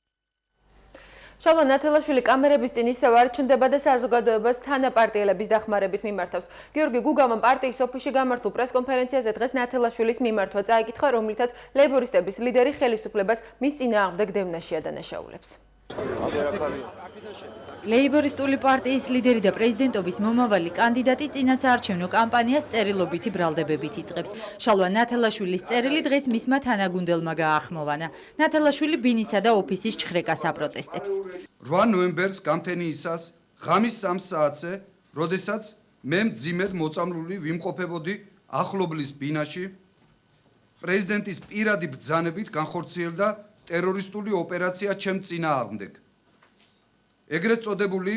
შალვა ნათელაშვილი კამერების წინ ისევ არ ჩნდება და საზოგადოებას თანაპარტიელების დახმარებით მიმართავს. გიორგი გუგავამ პარტიის ოფისში გამართულ პრესკონფერენციაზე დღეს ნათელაშვილის მიმართვა წაიკითხა, რომლითაც ლეიბორისტების ლიდერი ხელისუფლებას მის წინააღმდეგ დევნაში ადანაშაულებს. ლეიბორისტული პარტიის ლიდერი და პრეზიდენტობის მომავალი კანდიდატი წინასაარჩევნო კამპანიას წერილობითი ბრალდებებით იწყებს. შალვა ნათელაშვილის წერილი დღეს მისმა თანაგუნდელმა გაახმოვანა. ნათელაშვილი ბინისა და ოფისის ჩხრეკას აპროტესტებს. 8 ნოემბერს გამთენიისას ღამის 3 საათზე, როდესაც მე მძიმედ მოწამლული ვიმყოფებოდი ახლობლის ბინაში, პრეზიდენტის პირადი ბრძანებით განხორციელდა ტერორისტული ოპერაცია ჩემ წინააღმდეგ. ეგრეთ წოდებული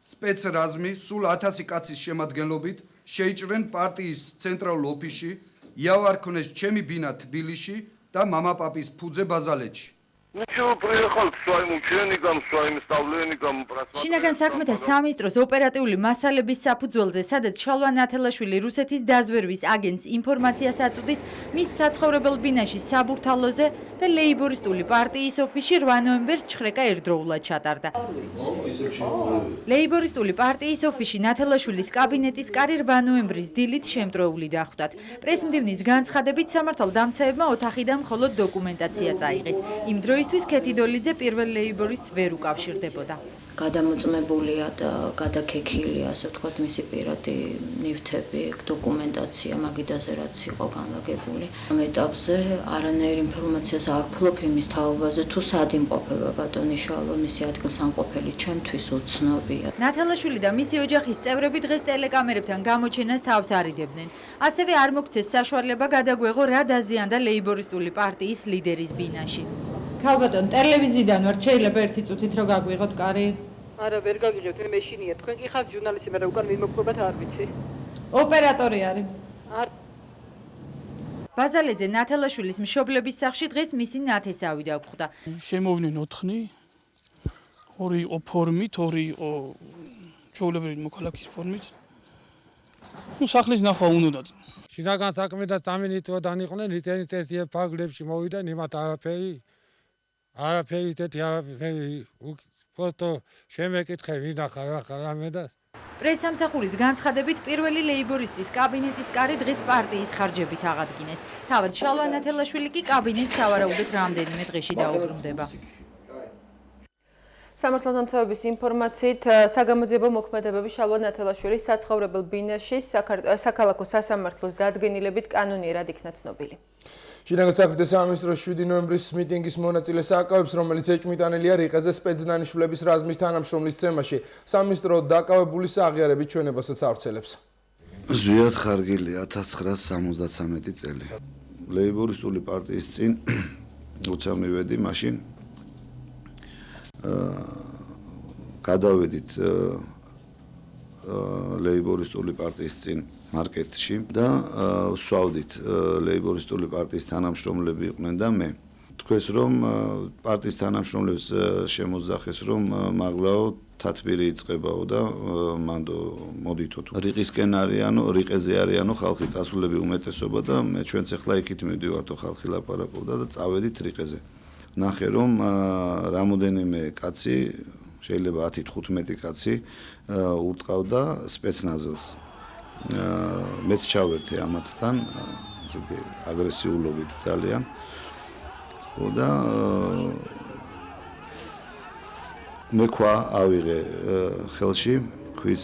სპეცრაზმი სულ 1000 კაცის შემადგენლობით შეიჭრნენ პარტიის ცენტრალურ ოფისში, იავარქნეს ჩემი ბინა თბილისში და მამაპაპის ფუძე ბაზალეთში. შინაგან საქმეთა სამინისტროს ოპერატიული მასალების საფუძველზე, სადაც შალვა ნათელაშვილი რუსეთის დაზვერვის აგენტს ინფორმაციას აწვდის მის საცხოვრებელ ბინაში საბურთალოზე და ლეიბორისტული პარტიის ოფისში 8 ნოემბერს ჩხრეკა ერთდროულად ჩატარდა. ლეიბორისტული პარტიის ოფისში ნათელაშვილის კაბინეტის კარი 8 ნოემბრის დილით შემტრეული დახვდათ. პრესმდივნის განცხადებით სამართალდამცავებმა ოთახიდან მხოლოდ დოკუმენტაცია წაიღეს. იმ დროისთვის ქეთი დოლიძე პირველ ლეიბორისტს ვერ უკავშირდებოდა. გადამოწმებულია და გადაქექილია, ასე ვთქვათ, მისი პირადი ნივთები, დოკუმენტაცია მაგიდაზე რაც იყო განლაგებული. ამ ეტაპზე არანაირ ინფორმაციას არ ვფლობ იმის თაობაზე, თუ სად იმყოფება ბატონი შალვა, მისი ადგილსამყოფელი ჩემთვის უცნობია. ნათელაშვილი და მისი ოჯახის წევრები დღეს ტელეკამერებთან გამოჩენას თავს არიდებდნენ. ასევე არ მოგცეს საშუალება გადაგვეღო რა დაზიანდა ლეიბორისტული პარტიის ლიდერის ბინაში. ქალბატონ, ტელევიზიიდან ვარ, შეიძლება ერთი წუთით რო გაგვიღოთ კარი? არა, ვერ გაგიღებთ, მე მეშინია. თქვენ კი ხართ ჟურნალისტი, მაგრამ უკან მიმოკვებათ არ ვიცი. ოპერატორი არის. არ ბაზალეძე ნათელაშვილის მშობლების სახლში დღეს მისი ნათესავი დაგხვდა. შემოვლენ 4, 2 იყო ფორმით, 2 იყო ჩვეულებრივი მოქალაქის ფორმით. სახლის ნახვა უნდა. შინაგან საქმეთა სამინისტროდან იყვნენ, ისინი წესიერ ფაგლებში მოვიდნენ, იმათ არაფერი ფოტო შემეკითხე ვინახა რამე და პრესსამსახურის განცხადებით პირველი ლეიბორისტის კაბინეტის კარი დღეს პარტიის ხარჯებით აღადგინეს. თავად შალვა ნათელაშვილი კი კაბინეტს სავარაუდოდ რამდენიმე დღეში დაუბრუნდება. სამართალდამცავების ინფორმაციით საგამოძიებო მოქმედებები შალვა ნათელაშვილის საცხოვრებელ ბინაში საქალაქო სასამართლოს დადგენილებით კანონიერად იქნა ცნობილი. შინაგან საქმეთა სამინისტროს 7 ნოემბრის მიტინგის მონაწილეს აკავებს, რომელიც ეჭვმიტანილია რიყეზე სპეცდანიშვილების რაზმის თანამშრომლის ცემაში. სამინისტრო დაკავებული აღიარებით ჩვენებასაც ავრცელებს. ზვიად ხარგილი 1973 წელი. ლეიბორისტული პარტიის წინ როცა მივედი, მაშინ გადავედით ლეიბორისტული პარტიის წინ მარკეტში და ვსვავდით ლეიბორისტული პარტიის თანამშრომლები იყვნენ და მე. თქვეს რომ პარტიის თანამშრომლებს შემოძახეს რომ მაგლაო თათბირი იწყებაო და მანდო მოდითო თუ რიყისკენ არიანო რიყეზე არიანო ხალხი წასულები უმეტესობა და მე ჩვენც ახლა იქით მივდივართო ხალხი ლაპარაკობდა და წავედით რიყეზე. ნახე რომ რამოდენიმე კაცი შეიძლება 10-15 კაცი ურტყავდა სპეცნაზელს. მეც ჩავერთე ამათთან ისეთი აგრესიულობით ძალიან. და მე ყვა ავიღე ხელში ქვის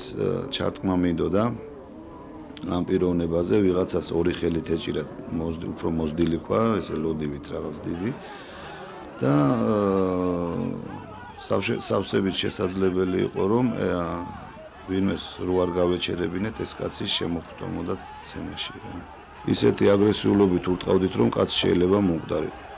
ჩარტყმა მინდოდა ამ პიროვნებაზე ვიღაცას ორი ხელით ეჭირა უფრო მოზდილი ყვა ესე ლოდივით რაღაც დიდი და სავსებით შესაძლებელი იყო რომ ვინმეს რო არ გავეჩერებინეთ ეს კაცი შემოხვდომოდა ცემაში რა ისეთი აგრესიულობით ურტყავდით რომ კაცი შეიძლება მომკვდარიყო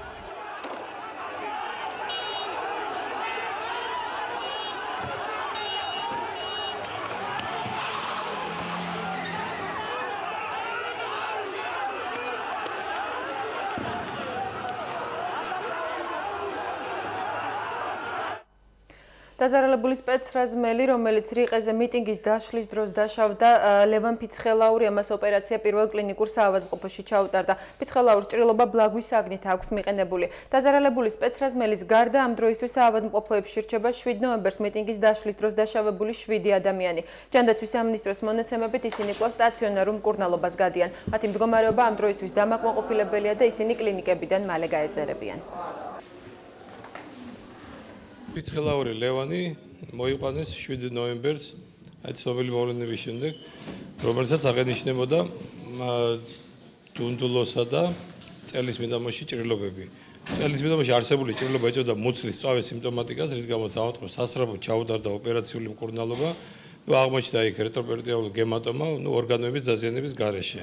დაზარალებული სპეცრაზმელი, რომელიც რიყეზე მიტინგის დაშლის დროს დაშავდა, ლევან ფიცხელაური ამას ოპერაცია პირველ კლინიკურ საავადმყოფოში ჩაუტარდა. ფიცხელაურის ჭრილობა ბლაგვის საგნით აქვს მიყენებული. დაზარალებული სპეცრაზმელის გარდა ამ დროისთვის საავადმყოფოებში რჩება 7 ნოემბერს მიტინგის დაშლის დროს დაშავებული 7 ადამიანი. ჯანდაცვის სამინისტროს მონაცემებით ისინი კვლავ სტაციონარულ მკურნალობას გადიან. მათი მდგომარეობა ამ დროისთვის დამაკმაყოფილებელია და ისინი კლინიკებიდან მალე გაეწერებიან. ფიცხელაური ლევანი მოიყვანეს 7 ნოემბერს ცნობილი მოვლენების შემდეგ, რომელსაც აღენიშნებოდა დუნდულოსა და წელის მიდამოში ჭრილობები. წელის მიდამოში არსებული ჭრილობა ეწოდა მუცლის სწავლის სიმპტომატიკას, რის გამოც ავადმყოფს სასწრაფოდ ჩაუტარდა ოპერაციული მკურნალობა, აღმოჩნდა იქ რეტროპერიტიული გემატომა, ორგანოების დაზიანების გარეშე.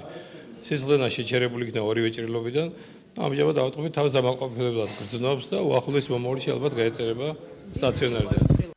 სისხლდენა შეჩერებული იქნა ორივე ჭრილობიდან. ამჟამად ავადმყოფი თავს დამაკმაყოფილებლად გრძნობს და უახლოეს მომავალში ალბათ გაეწერება სტაციონარიდან.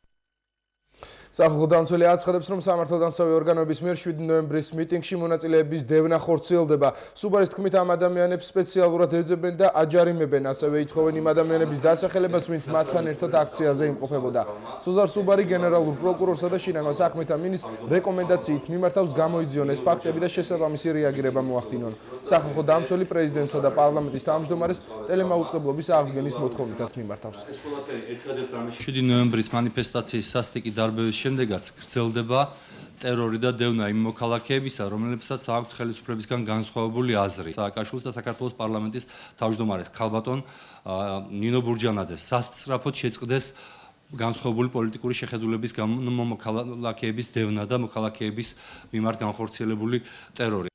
სახალხო დამცველი აცხადებს, რომ სამართალდამცავი ორგანოების მიერ 7 ნოემბრის მიტინგში მონაწილეების დევნა ხორციელდება. სუბარის თქმით, ამ ადამიანებს სპეციალურად ეძებენ და აჯარიმებენ, ასევე ითხოვენ იმ ადამიანების დასახელებას, ვინც მათთან ერთად აქციაზე იმყოფებოდა. სოზარ სუბარი გენერალურ პროკურორსა და შინაგან საქმეთა მინისტრს რეკომენდაციით მიმართავს გამოიძიონ ეს ფაქტები და შესაბამისი რეაგირება მოახდინონ. სახალხო დამცველი პრეზიდენტსა და პარლამენტის თავმჯდომარეს ტელემაუწყებლობის აღდგენის მოთხოვნითაც მიმართავს. 7 ნოემბრის მანიფესტაციის სასტიკი დარბევის შემდეგაც გრძელდება ტერორი და დევნა იმ მოქალაქეებისა, რომლებსაც აქვთ ხელისუფლებისგან განსხვავებული აზრი. სააკაშვილის და საქართველოს პარლამენტის თავმჯდომარეს ქალბატონ ნინო ბურჯანაძეს სასწრაფოდ შეწყდეს განსხვავებული პოლიტიკური შეხედულების გამო მოქალაქეების დევნა და მოქალაქეების მიმართ განხორციელებული ტერორი.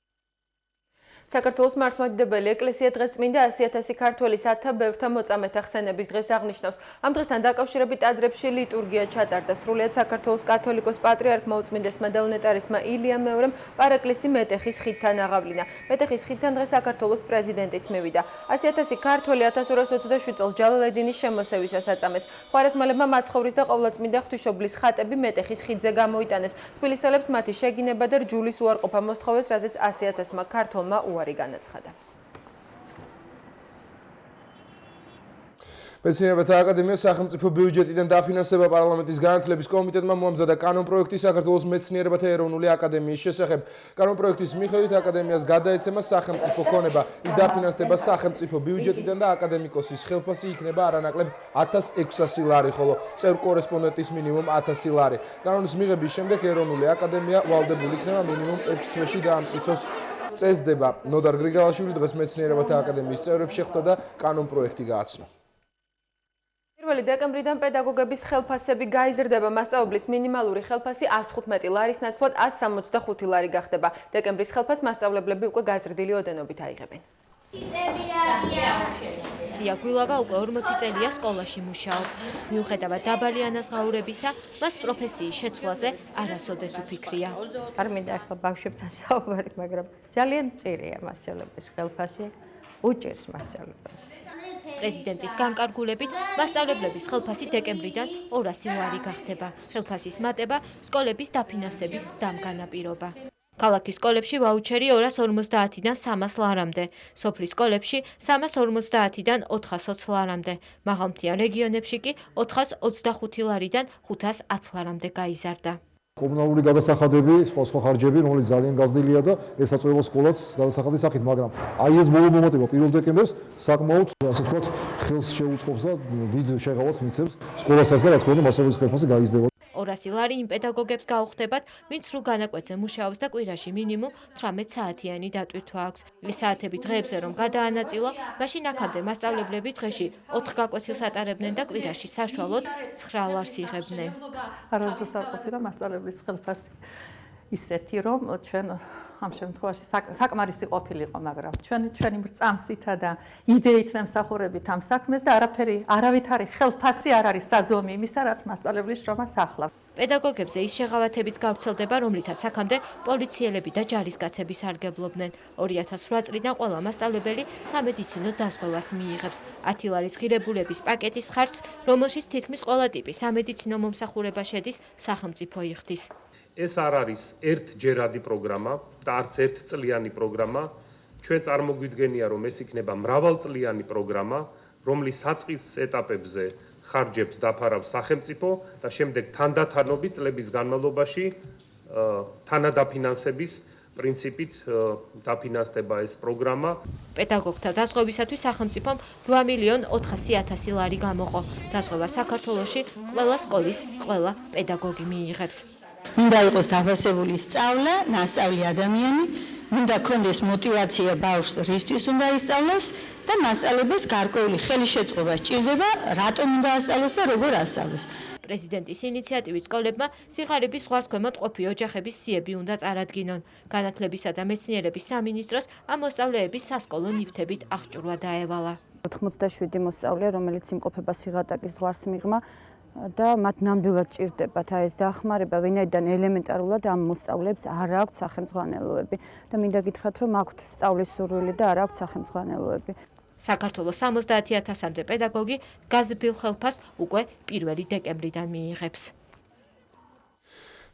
საქართველოს მართლმადიდებელი ეკლესია დღეს წმინდა 100.000 ქართველის ათთა ბევრთა მოწამეთა ხსენების დღეს აღნიშნავს. ამ დღესთან დაკავშირებით ტაძრებში ლიტურგია ჩატარდა. სრულიად საქართველოს კათოლიკოს პატრიარქმა უწმინდესმა და უნეტარისმა ილია მეორემ პარაკლისი მეტეხის ხიდთან აღავლინა. მეტეხის ხიდთან დღეს საქართველოს პრეზიდენტიც მივიდა. 100.000 ქართველი 1227 წელს ჯალალედინის შემოსევისას აწამეს. ხუარესმალებმა მაცხოვრის და ყოვლადწმინდა ღვთისმშობლის ხატები მეტეხის ხიდზე გამოიტანეს. თბილისელებს მათი შეგინება და რჯულის უარყოფა მოსთხოვეს, რაზეც 100.000-მა ქართველმა უარი განაცხადა. მეცნიერებათა აკადემიას სახელმწიფო ბიუჯეტიდან დაფინანსება პარლამენტის განათლების კომიტეტმა მოამზადა კანონპროექტი საქართველოს მეცნიერებათა ეროვნული აკადემიის შესახებ. კანონპროექტის მიხედვით აკადემიას გადაეცემა სახელმწიფო ქონება. ის დაფინანსდება სახელმწიფო ბიუჯეტიდან და აკადემიკოსის ხელფასი იქნება არანაკლებ 1600 ლარი, ხოლო წევრ კორესპონდენტის მინიმუმ 1000 ლარი. კანონის მიღების შემდეგ ეროვნული აკადემია ვალდებული იქნება მინიმუმ 6 თვეში დაამტკიცოს წესდება. ნოდარ გრიგალაშვილი დღეს მეცნიერებათა აკადემიის წევრებს შეხვდა და კანონპროექტი გააცნო. 1 დეკემბრიდან პედაგოგების ხელფასები გაიზრდება. მასწავლებლის მინიმალური ხელფასი 115 ლარის ნაცვლად 165 ლარი გახდება. დეკემბრის ხელფასს მასწავლებლები უკვე გაზრდილი ოდენობით აიღებენ. სია გვილავა უკვე 40 წელია სკოლაში მუშაობს. მიუხედავად დაბალი ანაზღაურებისა, მას პროფესიის შეცვლაზე არასოდეს უფიქრია. არ მინდა ახლა ბავშვებთან საუბარი, მაგრამ ძალიან მწირია მასწავლებლის ხელფასი, უჭირს მასწავლებას. პრეზიდენტის განკარგულებით მასწავლებლების ხელფასი დეკემბრიდან 200 ლარი გახდება. ხელფასის მატება სკოლების დაფინანსების ზრდამ განაპირობა. ქალაქის სკოლებში ვაუჩერი 250-დან 300 ლარამდე, სოფლის სკოლებში 350-დან 420 ლარამდე, მაღალმთიან რეგიონებში კი 425 ლარიდან 510 ლარამდე გაიზარდა. კომუნალური გადასახადები, სხვა ხარჯები, რომელიც ძალიან გაზრდილია და ესაწევა სკოლას გადასახადის სახით, მაგრამ აი ეს ბოლო მომატება 1 დეკემბერს საკმაოდ, ასე ვთქვათ, ხელს შეუწყობს და დიდ შეღავას მიცემს სკოლასაც და რა თქმა უნდა, მასწავლებლის ხელფასი გაიზრდება. 200 ლარი იმ პედაგოგებს გაუხდებათ, ვინც სრულ განაკვეთზე მუშაობს და კვირაში მინიმუმ 18 საათიანი დატვირთვა აქვს. ეს საათები დღეებზე რომ გადაანაწილო, მაშინ აქამდე მასწავლებლები დღეში 4 გაკვეთილს ატარებდნენ და კვირაში საშუალოდ 9 ლარს იღებდნენ. არასდროს არ ყოფილა მასწავლებლის ხელფასი ისეთი, რომ ჩვენ ამ შემთხვევაში საკმარისი ყოფილიყო, მაგრამ ჩვენი წამსითა და იდეით მემსახურებით ამ საქმეს და არავით არის ხელფასი არ არის საზომი იმისა, რაც მასწავლებლის შრომას ახლავს. პედაგოგებზე ის შეღავათებიც გავრცელდება, რომლითაც აქამდე პოლიციელები და ჯარისკაცები სარგებლობდნენ. 2008 წლიდან ყველა მასწავლებელი სამედიცინო დაზღვევას მიიღებს. 10 ლარის ღირებულების პაკეტის ხარჯს, რომელშიც თითქმის ყველა ტიპის სამედიცინო მომსახურება შედის, სახელმწიფო იხდის. ეს არ არის ერთჯერადი პროგრამა და არც ერთწლიანი პროგრამა. ჩვენ წარმოგვიდგენია, რომ ეს იქნება მრავალწლიანი პროგრამა, რომლის საწყის ეტაპებზე ხარჯებს დაფარავს სახელმწიფო და შემდეგ თანდათანობით წლების განმავლობაში თანადაფინანსების პრინციპით დაფინანსდება ეს პროგრამა. პედაგოგთა დაზღვევისათვის სახელმწიფომ 8.400.000 ლარი გამოყო. დაზღვევა საქართველოში ყველა სკოლის ყველა პედაგოგი მიიღებს. მინდა იყოს დაფასებული სწავლა, ნასწავლი ადამიანი, მინდა ქონდეს мотивация ბავშვს რისთვის უნდა ისწავლოს და მასწავლებლებს გარკვეული ხელშეწყობა სჭირდება, რატომ უნდა ასწავლოს და როგორ ასწავლოს. პრეზიდენტის ინიციატივით სკოლებმა სიღარიბის ზღვარს ქვემოთ ყოფი ოჯახების სიები უნდა წარადგინონ. განათლებისა და მეცნიერების სამინისტროს ამ მოსწავლეების სასკოლო ნივთებით აღჭურვა დაევალა. 87 მოსწავლეა, რომელიც იმყოფება სიღატაკის ზღვარს მიღმა და მათ ნამდვილად ჭირდებათ ეს დახმარება, ვინაიდან ელემენტარულად ამ მოსწავლეებს არ აქვთ სახელმძღვანელოები და მინდა გითხრათ, რომ აქვთ სწავლის სურვილი და არ აქვთ სახელმძღვანელოები. საქართველოს 70,000-მდე პედაგოგი გაზრდილ ხელფასს უკვე 1 დეკემბრიდან მიიღებს.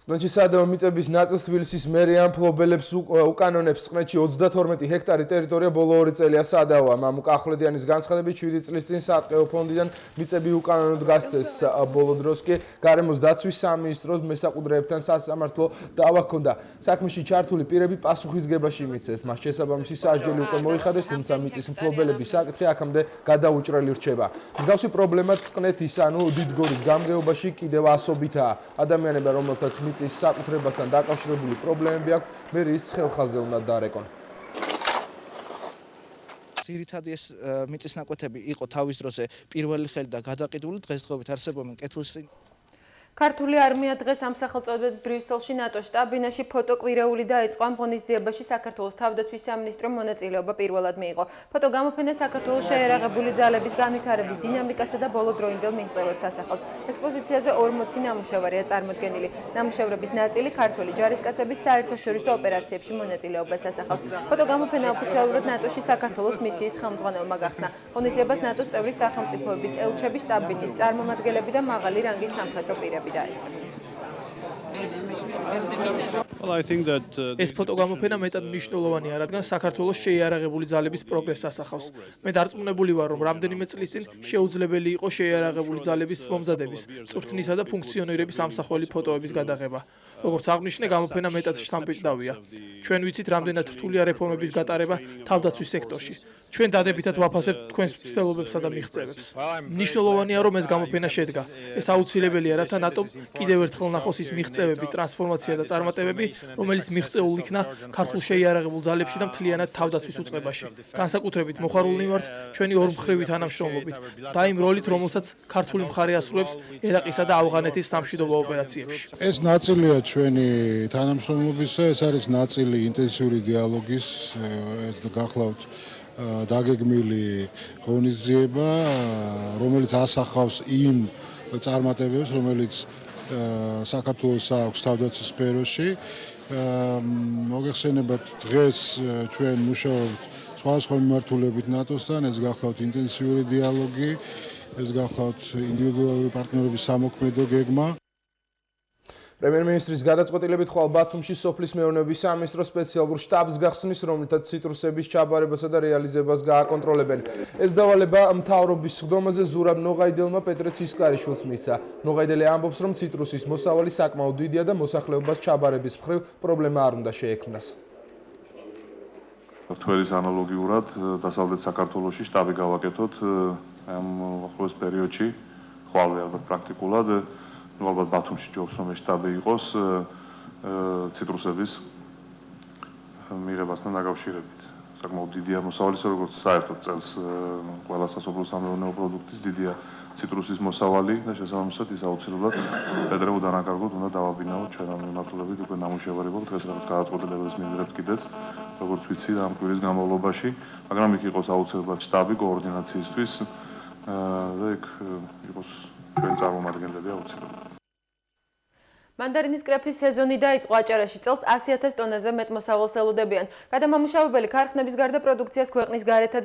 წყნეთში საადამო მიწების ნაწილს თბილისის მერია მფლობელებს უკანონებს. წყნეთში 32 ჰექტარი ტერიტორია ბოლო 2 წელია საადავოა. მამუკა ახვლედიანის განცხადებით 7 წლის წინ საატყეო ფონდიდან მიწები უკანონოდ გასცეს. ბოლო დროს კი გარემოს დაცვის სამინისტროს მესაყუდრეებთან სასამართლო დავა ჰქონდა. საქმეში ჩართული პირები პასუხისგებაში მიცეს. მას შესაბამისი სასჯელი უკვე მოიხადეს, თუმცა მიწის მფლობელების საკითხი აქამდე გადაუჭრელი რჩება. მსგავსი პრობლემა წყნეთის ანუ დიდგორის გამგეობაში კიდევ ასობითაა. ადამიანებმა რომელთაც მიწის საკუთრებასთან დაკავშირებული პრობლემები აქვს, მერიის ხელხაზზე უნდა დარეკონ. ძირითადი ეს მიწის ნაკვეთები იყო თავის დროზე პირველი ხელი და გადაყიდული, დღესდღეობით არსებობენ კეთილსინ. ქართული არმია დღეს ამ სახელწოდებით ბრიუსელში ნატოს შტაბ-ბინაში ფოტოკვირეული დაიწყო. ამ ღონისძიებაში საქართველოს თავდაცვის სამინისტრომ მონაწილეობა პირველად მიიღო. ფოტოგამოფენა საქართველოს შეიარაღებული ძალების განვითარების დინამიკასა და ბოლოდროინდელ მიღწევებს ასახავს. ექსპოზიციაზე 40 ნამუშევარია წარმოდგენილი. ნამუშევრების ნაწილი ქართველი ჯარისკაცების საერთაშორისო ოპერაციებში მონაწილეობას ასახავს. ფოტოგამოფენა ოფიციალურად ნატოში საქართველოს მისიის ხელმძღვანელმა გახსნა. ღონისძიებას ნატოს წევრი სახელმწიფოების ელჩები, შტაბ-ბინის წარმომადგენლები და მაღალი რანგის სამხედრო პირები ეს ფოტოგამოფენა მეტად მნიშვნელოვანია, რადგან საქართველოს შეიარაღებული ძალების პროგრესს ასახავს. მე დარწმუნებული ვარ, რომ რამდენიმე წლის წინ შეუძლებელი იყო შეიარაღებული ძალების მომზადების, წვრთნისა და ფუნქციონირების ამსახველი ფოტოების გადაღება. როგორც აღნიშნე, გამოფენა მეტად შთამბეჭდავია. ჩვენ ვიცით, რამდენად რთულია რეფორმების გატარება თავდაცვის სექტორში. ჩვენ დადებითად ვაფასებთ თქვენს მცდელობებსა და მიღწევებს. მნიშვნელოვანია, რომ ეს გამოფენა შედგა. ეს აუცილებელია, რათა ნატომ კიდევ ერთხელ ნახოს ის მიღწევები, ტრანსფორმაცია და წარმატებები, რომელიც მიღწეულ იქნა ქართულ შეიარაღებულ ძალებში და მთლიანად თავდაცვის უწყებაში. განსაკუთრებით მოხარულნი ვართ ჩვენი ორმხრივი თანამშრომლობით და იმ როლით, რომელსაც ქართული მხარე ასრულებს ერაყისა და ავღანეთის სამშვიდობო ოპერაციებში. ეს ნაწილია ჩვენი თანამშრომლობისა, ეს არის ნაწილი ინტენსიური დიალოგის, გახლავთ დაგეგმილი ღონისძიება, რომელიც ასახავს იმ წარმატებებს, რომელიც საქართველოს აქვს თავდაცვის სფეროში. მოგეხსენებათ, დღეს ჩვენ მუშაობთ სხვადასხვა მიმართულებით ნატოსთან, ეს გახლავთ ინტენსიური დიალოგი, ეს გახლავთ ინდივიდუალური პარტნიორების სამოქმედო გეგმა. პრემიერ-მინისტრის გადაწყვეტილებით ხვალ ბათუმში სოფლის მეურნეობის სამინისტრო სპეციალურ შტაბს გახსნის, რომლითაც ციტრუსების ჩაბარებასა და რეალიზებას გააკონტროლებენ. ეს დავალება მთავრობის სხდომაზე ზურაბ ნოღაიდელმა პეტრე ცისკარიშვილს მისცა. ნოღაიდელი ამბობს, რომ ციტრუსის მოსავალი საკმაოდ დიდია და მოსახლეობას ჩაბარების მხრივ პრობლემა არ უნდა შეექმნას. თველის ანალოგიურად დასავლეთ საქართველოში შტაბი გავაკეთოთ ამ ახლოს პერიოდში, ხვალვე ალბათ პრაქტიკულად ალბათ ბათუმში ჯობს რომ ეს შტაბი იყოს ციტრუსების მიღებასთან დაკავშირებით. საკმაოდ დიდია მოსავალი, როგორც საერთოდ წელს ყველა სასოფლო სამეურნეო პროდუქტის დიდია ციტრუსის მოსავალი და შესაბამისად ის აუცილებლად პეტრე უდანაკარგოდ უნდა დავაბინაოთ ჩვენ ამ მიმართულებით უკვე ნამუშევარი გვაქვს დღეს რაღაც გადაწყვეტილებას მივიღებთ კიდეც როგორც ვიცი ამ კვირის განმავლობაში, მაგრამ იქ იყოს აუცილებლად შტაბი კოორდინაციისთვის და იქ იყოს ჩვენ წარმომადგენლები აუცილებლად. მანდარინის კრეფის სეზონი დაიწყო აჭარაში, წელს 100,000 ტონაზე მეტ მოსავალს ელოდებიან. გადამამუშავებელი ქარხნების გარდა პროდუქციას ქვეყნის გარეთაც